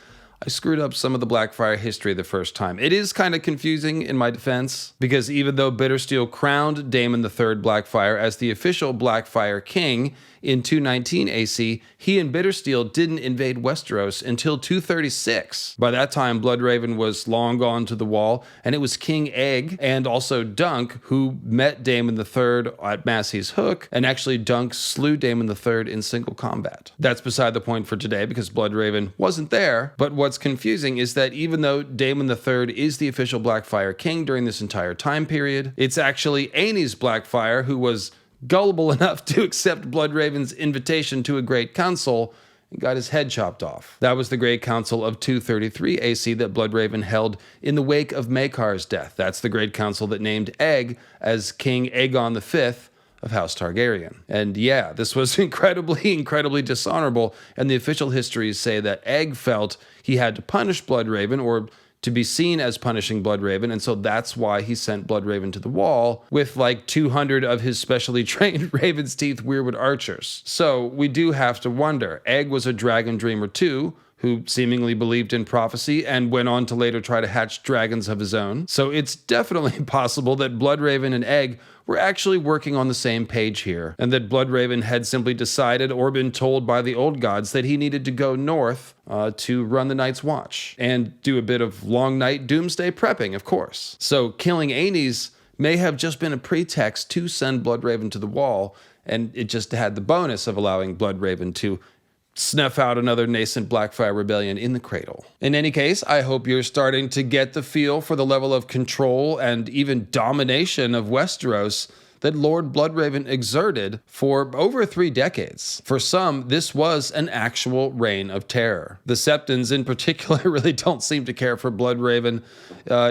I screwed up some of the Blackfyre history the first time. It is kind of confusing in my defense, because even though Bittersteel crowned Daemon III Blackfyre as the official Blackfyre king in 219 AC, he and Bittersteel didn't invade Westeros until 236. By that time, Bloodraven was long gone to the Wall, and it was King Egg and also Dunk who met Daemon III at Massey's Hook, and actually Dunk slew Daemon III in single combat. That's beside the point for today because Bloodraven wasn't there, but what's confusing is that even though Daemon III is the official Blackfyre king during this entire time period, it's actually Aenys Blackfyre who was gullible enough to accept Bloodraven's invitation to a great council and got his head chopped off. That was the Great Council of 233 AC that Bloodraven held in the wake of Maekar's death. That's the Great Council that named Egg as King Aegon V of House Targaryen. And yeah, this was incredibly dishonorable, and the official histories say that Egg felt he had to punish Bloodraven, or to be seen as punishing Bloodraven, and so that's why he sent Bloodraven to the Wall with like 200 of his specially trained Raven's Teeth weirwood archers. So we do have to wonder, Egg was a dragon dreamer too, who seemingly believed in prophecy and went on to later try to hatch dragons of his own. So it's definitely possible that Bloodraven and Egg were actually working on the same page here, and that Bloodraven had simply decided or been told by the old gods that he needed to go north to run the Night's Watch and do a bit of long night doomsday prepping, of course. So killing Aenys may have just been a pretext to send Bloodraven to the Wall, and it just had the bonus of allowing Bloodraven to snuff out another nascent Blackfyre Rebellion in the cradle. In any case, I hope you're starting to get the feel for the level of control and even domination of Westeros that Lord Bloodraven exerted for over 3 decades. For some, this was an actual reign of terror. The Septons in particular really don't seem to care for Bloodraven,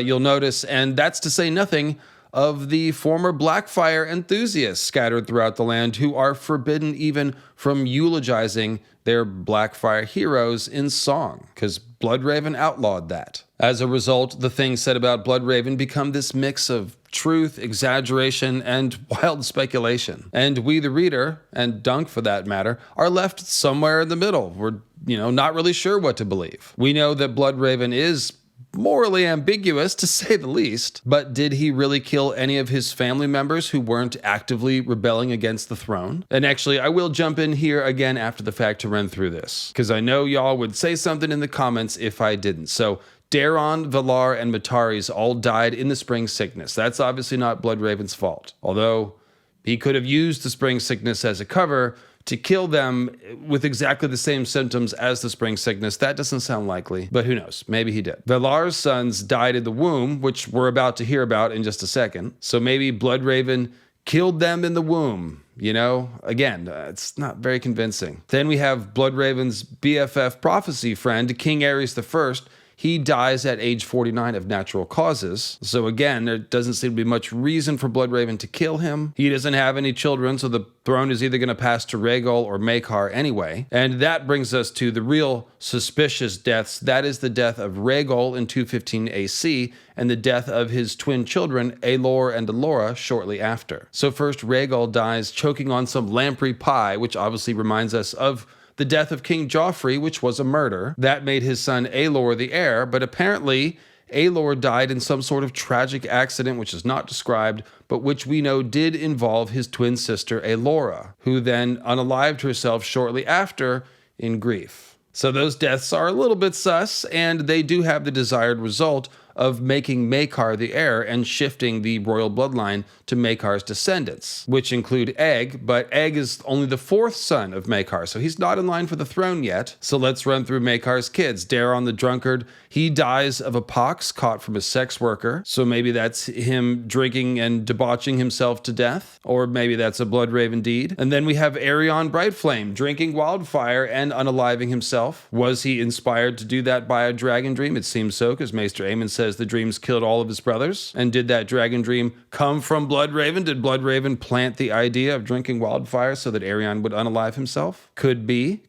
you'll notice, and that's to say nothing of the former Blackfyre enthusiasts scattered throughout the land who are forbidden even from eulogizing their Blackfyre heroes in song, because Bloodraven outlawed that. As a result, the things said about Bloodraven become this mix of truth, exaggeration, and wild speculation. And we, the reader, and Dunk for that matter, are left somewhere in the middle. We're, not really sure what to believe. We know that Bloodraven is morally ambiguous, to say the least, but did he really kill any of his family members who weren't actively rebelling against the throne? And actually, I will jump in here again after the fact to run through this, because I know y'all would say something in the comments if I didn't. So Daeron, Valar, and Mataris all died in the spring sickness. That's obviously not Bloodraven's fault, although he could have used the spring sickness as a cover to kill them with exactly the same symptoms as the spring sickness. That doesn't sound likely, but who knows? Maybe he did. Valar's sons died in the womb, which we're about to hear about in just a second. So maybe Bloodraven killed them in the womb. Again, it's not very convincing. Then we have Bloodraven's BFF prophecy friend, King Aerys I. He dies at age 49 of natural causes. So again, there doesn't seem to be much reason for Bloodraven to kill him. He doesn't have any children, so the throne is either going to pass to Rhaegal or Maekar anyway. And that brings us to the real suspicious deaths. That is the death of Rhaegal in 215 AC and the death of his twin children, Aelor and Alora, shortly after. So first, Rhaegal dies choking on some lamprey pie, which obviously reminds us of the death of King Joffrey, which was a murder. That made his son Aelor the heir, but apparently Aelor died in some sort of tragic accident, which is not described, but which we know did involve his twin sister Aelora, who then unalived herself shortly after in grief. So those deaths are a little bit sus, and they do have the desired result of making Maekar the heir and shifting the royal bloodline to Maekar's descendants, which include Egg, but Egg is only the 4th son of Maekar, so he's not in line for the throne yet. So let's run through Maekar's kids. Daeron the drunkard, he dies of a pox caught from a sex worker, so maybe that's him drinking and debauching himself to death, or maybe that's a Bloodraven deed. And then we have Aerion Brightflame drinking wildfire and unaliving himself. Was he inspired to do that by a dragon dream? It seems so, because Maester Aemon says the dreams killed all of his brothers. And did that dragon dream come from Bloodraven? Did Bloodraven plant the idea of drinking wildfire so that Aerion would unalive himself? Could be.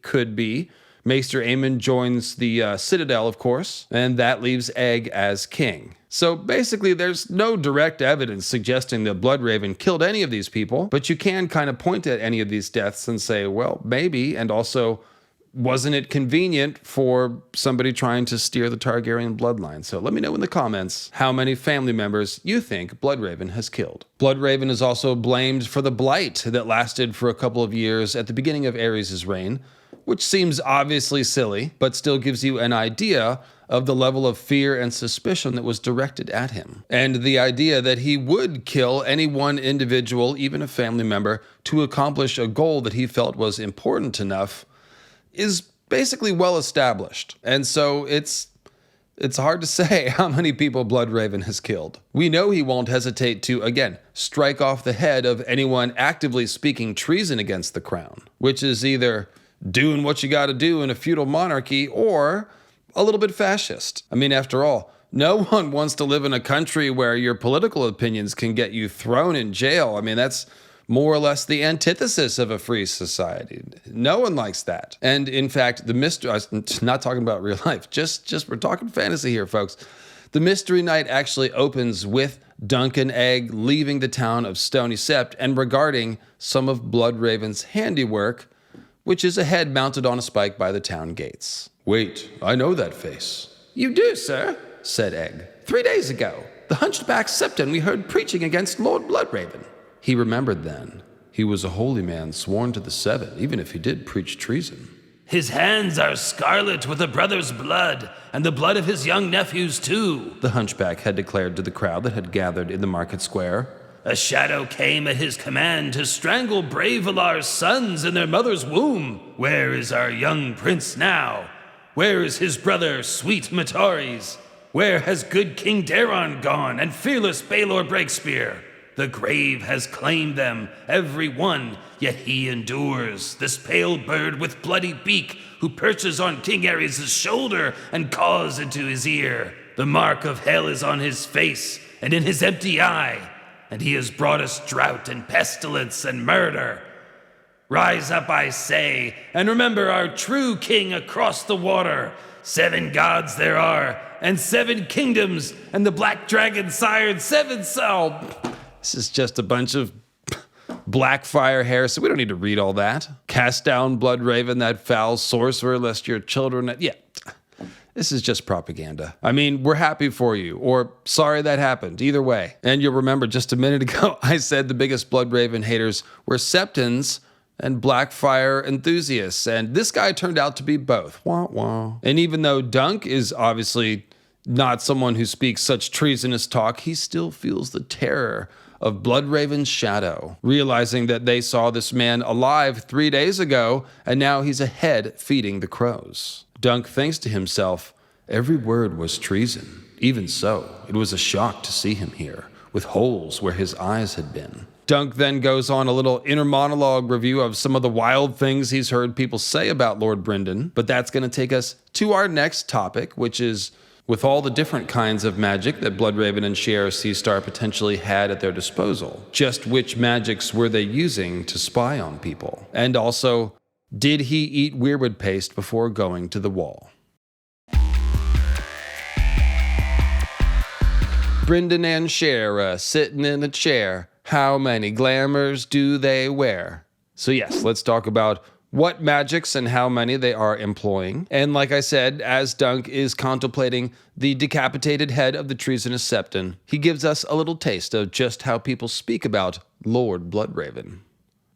Maester Aemon joins the Citadel, of course, and that leaves Egg as king. So basically, there's no direct evidence suggesting that Bloodraven killed any of these people, but you can kind of point at any of these deaths and say, well, maybe, and also wasn't it convenient for somebody trying to steer the Targaryen bloodline? So let me know in the comments how many family members you think Bloodraven has killed. Bloodraven is also blamed for the blight that lasted for a couple of years at the beginning of Aerys' reign, which seems obviously silly, but still gives you an idea of the level of fear and suspicion that was directed at him. And the idea that he would kill any one individual, even a family member, to accomplish a goal that he felt was important enough is basically well established. And so it's hard to say how many people Bloodraven has killed. We know he won't hesitate to, again, strike off the head of anyone actively speaking treason against the crown, which is either doing what you gotta do in a feudal monarchy or a little bit fascist. I mean, after all, no one wants to live in a country where your political opinions can get you thrown in jail. I mean, that's more or less the antithesis of a free society. No one likes that. And in fact, the mystery, I'm not talking about real life, just we're talking fantasy here, folks. The Mystery Night actually opens with Dunk and Egg leaving the town of Stony Sept and regarding some of Bloodraven's handiwork, which is a head mounted on a spike by the town gates. Wait, I know that face. You do, sir, said Egg. 3 days ago, the hunchback Septon we heard preaching against Lord Bloodraven. He remembered then. He was a holy man sworn to the Seven, even if he did preach treason. His hands are scarlet with a brother's blood, and the blood of his young nephews too, the hunchback had declared to the crowd that had gathered in the market square. A shadow came at his command to strangle brave Valar's sons in their mother's womb. Where is our young prince now? Where is his brother, sweet Matares? Where has good King Daeron gone and fearless Baelor Breakspear? The grave has claimed them, every one, yet he endures, this pale bird with bloody beak who perches on King Aerys' shoulder and caws into his ear. The mark of hell is on his face and in his empty eye, and he has brought us drought and pestilence and murder. Rise up, I say, and remember our true king across the water. 7 gods there are, and 7 kingdoms, and the black dragon sired 7 This is just a bunch of Blackfyre heresy. We don't need to read all that. Cast down Bloodraven, that foul sorcerer, lest your children... Yeah, this is just propaganda. I mean, we're happy for you, or sorry that happened, either way. And you'll remember just a minute ago, I said the biggest Bloodraven haters were Septons and Blackfyre enthusiasts, and this guy turned out to be both. Wah, wah. And even though Dunk is obviously not someone who speaks such treasonous talk, he still feels the terror of Bloodraven's shadow, realizing that they saw this man alive 3 days ago, and now he's ahead feeding the crows. Dunk thinks to himself, every word was treason. Even so, it was a shock to see him here, with holes where his eyes had been. Dunk then goes on a little inner monologue review of some of the wild things he's heard people say about Lord Brynden, but that's going to take us to our next topic, which is, with all the different kinds of magic that Bloodraven and Shiera Seastar potentially had at their disposal, just which magics were they using to spy on people? And also, did he eat weirwood paste before going to the wall? Brynden and Shiera sitting in a chair. How many glamours do they wear? So yes, let's talk about what magics and how many they are employing. And like I said, as Dunk is contemplating the decapitated head of the treasonous Septon, he gives us a little taste of just how people speak about Lord Bloodraven.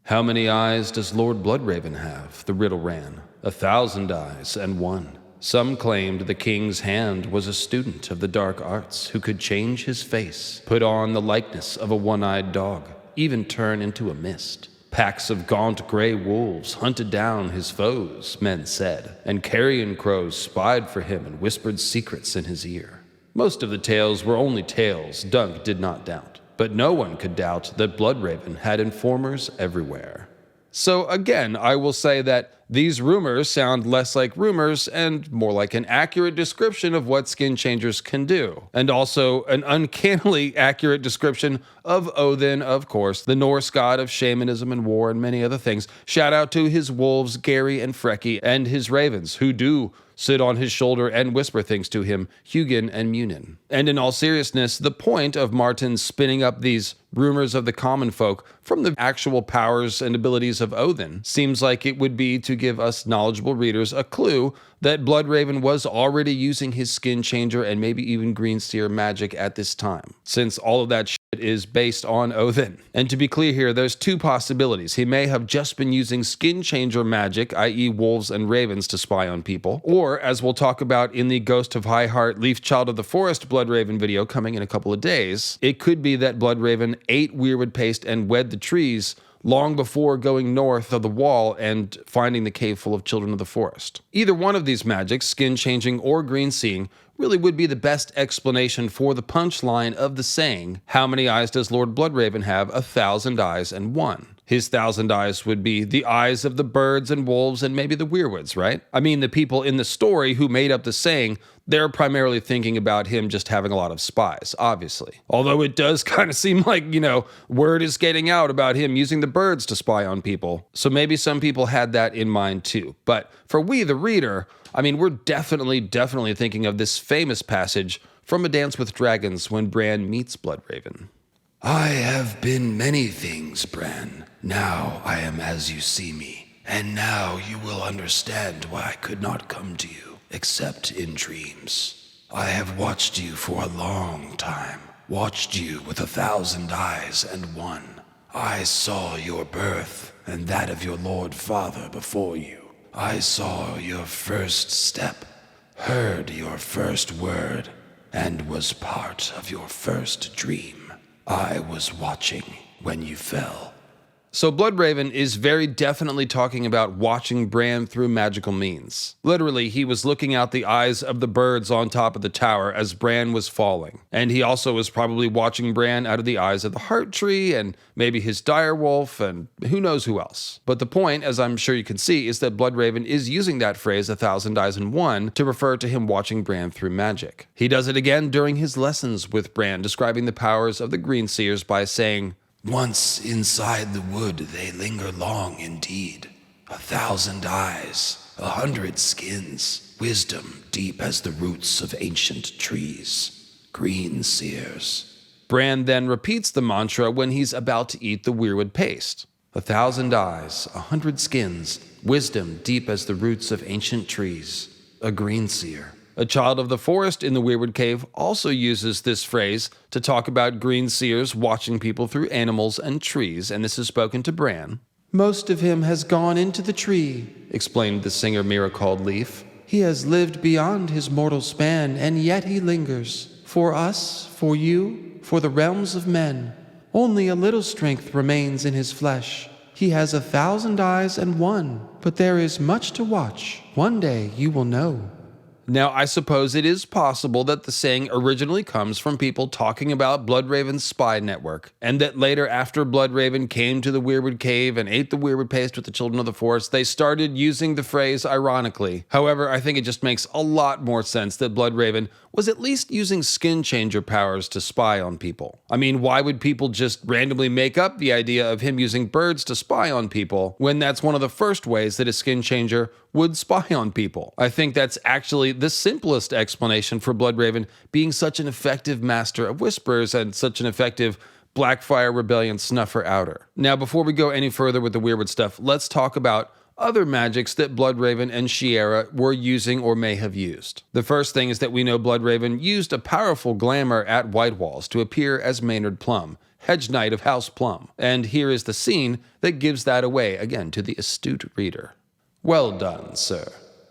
How many eyes does Lord Bloodraven have? The riddle ran. 1,000 eyes and 1. Some claimed the king's hand was a student of the dark arts who could change his face, put on the likeness of a one-eyed dog, even turn into a mist. Packs of gaunt gray wolves hunted down his foes, men said, and carrion crows spied for him and whispered secrets in his ear. Most of the tales were only tales, Dunk did not doubt, but no one could doubt that Bloodraven had informers everywhere. So again, I will say that these rumors sound less like rumors and more like an accurate description of what skin changers can do. And also an uncannily accurate description of Odin, of course, the Norse god of shamanism and war and many other things. Shout out to his wolves, Gary and Frecky, and his ravens, who do sit on his shoulder and whisper things to him, Hugin and Munin. And in all seriousness, the point of Martin spinning up these rumors of the common folk from the actual powers and abilities of Odin seems like it would be to give us knowledgeable readers a clue that Bloodraven was already using his skin changer and maybe even green seer magic at this time, since all of that shit is based on Odin. And to be clear here, there's two possibilities. He may have just been using skin changer magic, i.e. wolves and ravens, to spy on people, or, as we'll talk about in the Ghost of Highheart Leaf Child of the Forest Bloodraven video coming in a couple of days, it could be that Bloodraven ate weirwood paste and wed the trees long before going north of the wall and finding the cave full of children of the forest. Either one of these magics, skin changing or green seeing, really would be the best explanation for the punchline of the saying, how many eyes does Lord Bloodraven have? 1,000 eyes and one. His 1,000 eyes would be the eyes of the birds and wolves and maybe the weirwoods, right? I mean, the people in the story who made up the saying, they're primarily thinking about him just having a lot of spies, obviously. Although it does kind of seem like, word is getting out about him using the birds to spy on people. So maybe some people had that in mind too. But for we, the reader, we're definitely thinking of this famous passage from A Dance with Dragons when Bran meets Bloodraven. I have been many things, Bran. Now I am as you see me, and now you will understand why I could not come to you, except in dreams. I have watched you for a long time, watched you with 1,000 eyes and one. I saw your birth and that of your Lord Father before you. I saw your first step, heard your first word, and was part of your first dream. I was watching when you fell. So Bloodraven is very definitely talking about watching Bran through magical means. Literally, he was looking out the eyes of the birds on top of the tower as Bran was falling. And he also was probably watching Bran out of the eyes of the Heart Tree and maybe his direwolf and who knows who else. But the point, as I'm sure you can see, is that Bloodraven is using that phrase 1,000 eyes in one to refer to him watching Bran through magic. He does it again during his lessons with Bran, describing the powers of the Green Seers by saying, once inside the wood, they linger long indeed. 1,000 eyes, 100 skins, wisdom deep as the roots of ancient trees. Green seers. Bran then repeats the mantra when he's about to eat the weirwood paste. 1,000 eyes, 100 skins, wisdom deep as the roots of ancient trees. A green seer. A child of the forest in the Weirwood Cave also uses this phrase to talk about green seers watching people through animals and trees, and this is spoken to Bran. Most of him has gone into the tree, explained the singer Mira called Leaf. He has lived beyond his mortal span, and yet he lingers. For us, for you, for the realms of men. Only a little strength remains in his flesh. He has 1,000 eyes and one, but there is much to watch. One day you will know. Now, I suppose it is possible that the saying originally comes from people talking about Bloodraven's spy network, and that later, after Bloodraven came to the Weirwood Cave and ate the weirwood paste with the children of the forest, they started using the phrase ironically. However, I think it just makes a lot more sense that Bloodraven was at least using skin changer powers to spy on people. Why would people just randomly make up the idea of him using birds to spy on people when that's one of the first ways that a skin changer would spy on people? I think that's actually the simplest explanation for Bloodraven being such an effective master of whispers and such an effective Blackfyre Rebellion snuffer outer. Now, before we go any further with the weirwood stuff, let's talk about other magics that Bloodraven and Shiera were using or may have used. The first thing is that we know Bloodraven used a powerful glamour at White Walls to appear as Maynard Plum, Hedge Knight of House Plum, and here is the scene that gives that away again to the astute reader. Well done, sir.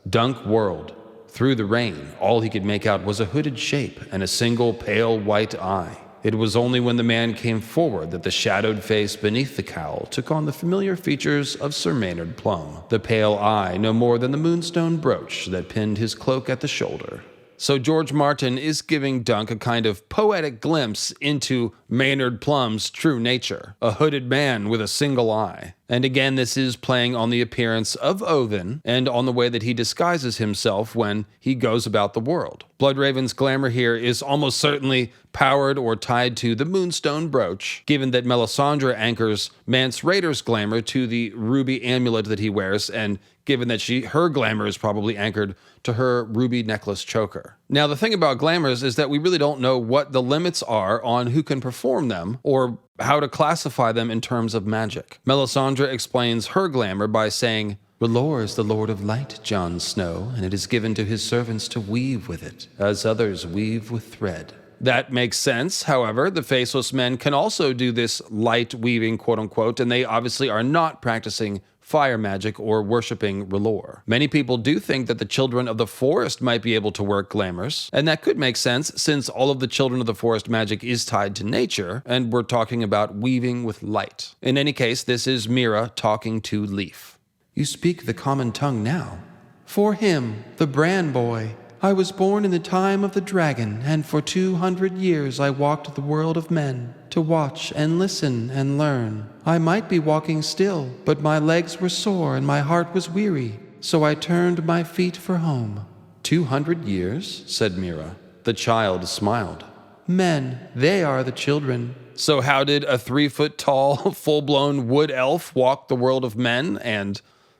Dunk whirled. Through the rain, all he could make out was a hooded shape and a single pale white eye. It was only when the man came forward that the shadowed face beneath the cowl took on the familiar features of Sir Maynard Plum, the pale eye no more than the moonstone brooch that pinned his cloak at the shoulder. So George Martin is giving Dunk a kind of poetic glimpse into Maynard Plum's true nature, a hooded man with a single eye. And again, this is playing on the appearance of Odin and on the way that he disguises himself when he goes about the world. Bloodraven's glamour here is almost certainly powered or tied to the Moonstone brooch, given that Melisandre anchors Mance Rayder's glamour to the ruby amulet that he wears, and given that her glamour is probably anchored to her ruby necklace choker. Now, the thing about glamours is that we really don't know what the limits are on who can perform them or how to classify them in terms of magic. Melisandre explains her glamour by saying, R'hllor is the Lord of Light, Jon Snow, and it is given to his servants to weave with it, as others weave with thread. That makes sense. However, the Faceless Men can also do this light weaving, quote unquote, and they obviously are not practicing fire magic or worshipping R'hllor. Many people do think that the Children of the Forest might be able to work glamours, and that could make sense since all of the Children of the Forest magic is tied to nature, and we're talking about weaving with light. In any case, this is Meera talking to Leaf. You speak the common tongue now. For him, the Bran boy, I was born in the time of the dragon, and for 200 years I walked the world of men, to watch and listen and learn. I might be walking still, but my legs were sore and my heart was weary, so I turned my feet for home. 200 years, said Meera. The child smiled. Men, they are the children. So how did a 3-foot-tall, full-blown wood elf walk the world of men and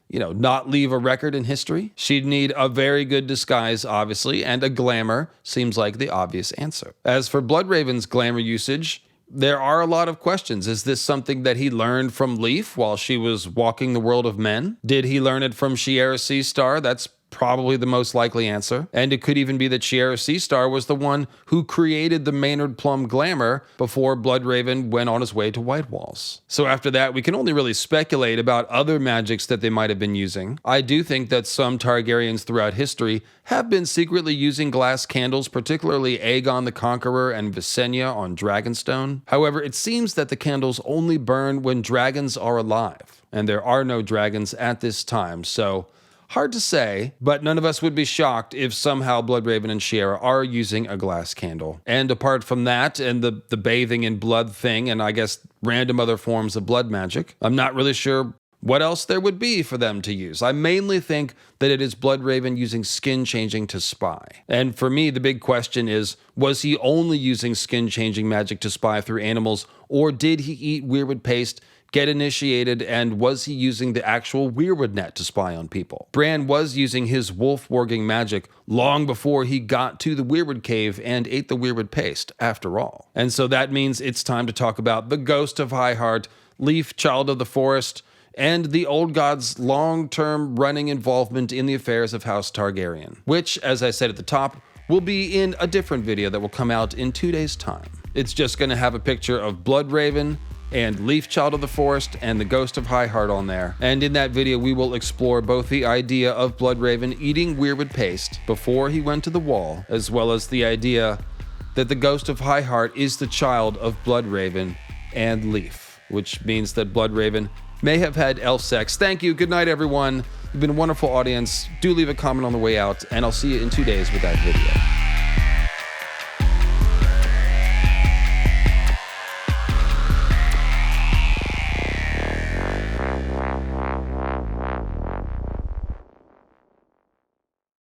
not leave a record in history? She'd need a very good disguise, obviously, and a glamour seems like the obvious answer. As for Bloodraven's glamour usage, there are a lot of questions. Is this something that he learned from Leaf while she was walking the world of men? Did he learn it from Shiera Seastar? That's probably the most likely answer. And it could even be that Shiera Seastar was the one who created the Maynard Plum glamour before Bloodraven went on his way to White Walls. So after that, we can only really speculate about other magics that they might have been using. I do think that some Targaryens throughout history have been secretly using glass candles, particularly Aegon the Conqueror and Visenya on Dragonstone. However, it seems that the candles only burn when dragons are alive, and there are no dragons at this time, so hard to say, but none of us would be shocked if somehow Bloodraven and Shiera are using a glass candle. And apart from that, and the bathing in blood thing, and I guess random other forms of blood magic, I'm not really sure what else there would be for them to use. I mainly think that it is Bloodraven using skin changing to spy. And for me, the big question is, was he only using skin changing magic to spy through animals, or did he eat weirwood paste, get initiated, and was he using the actual weirwood net to spy on people? Bran was using his wolf warging magic long before he got to the weirwood cave and ate the weirwood paste, after all. And so that means it's time to talk about the Ghost of Highheart, Leaf, Child of the Forest, and the Old God's long-term running involvement in the affairs of House Targaryen, which, as I said at the top, will be in a different video that will come out in 2 days' time. It's just going to have a picture of Bloodraven and Leaf, Child of the Forest, and the Ghost of Highheart on there. And in that video, we will explore both the idea of Bloodraven eating weirwood paste before he went to the Wall, as well as the idea that the Ghost of Highheart is the child of Bloodraven and Leaf, which means that Bloodraven may have had elf sex. Thank you. Good night, everyone. You've been a wonderful audience. Do leave a comment on the way out, and I'll see you in 2 days with that video.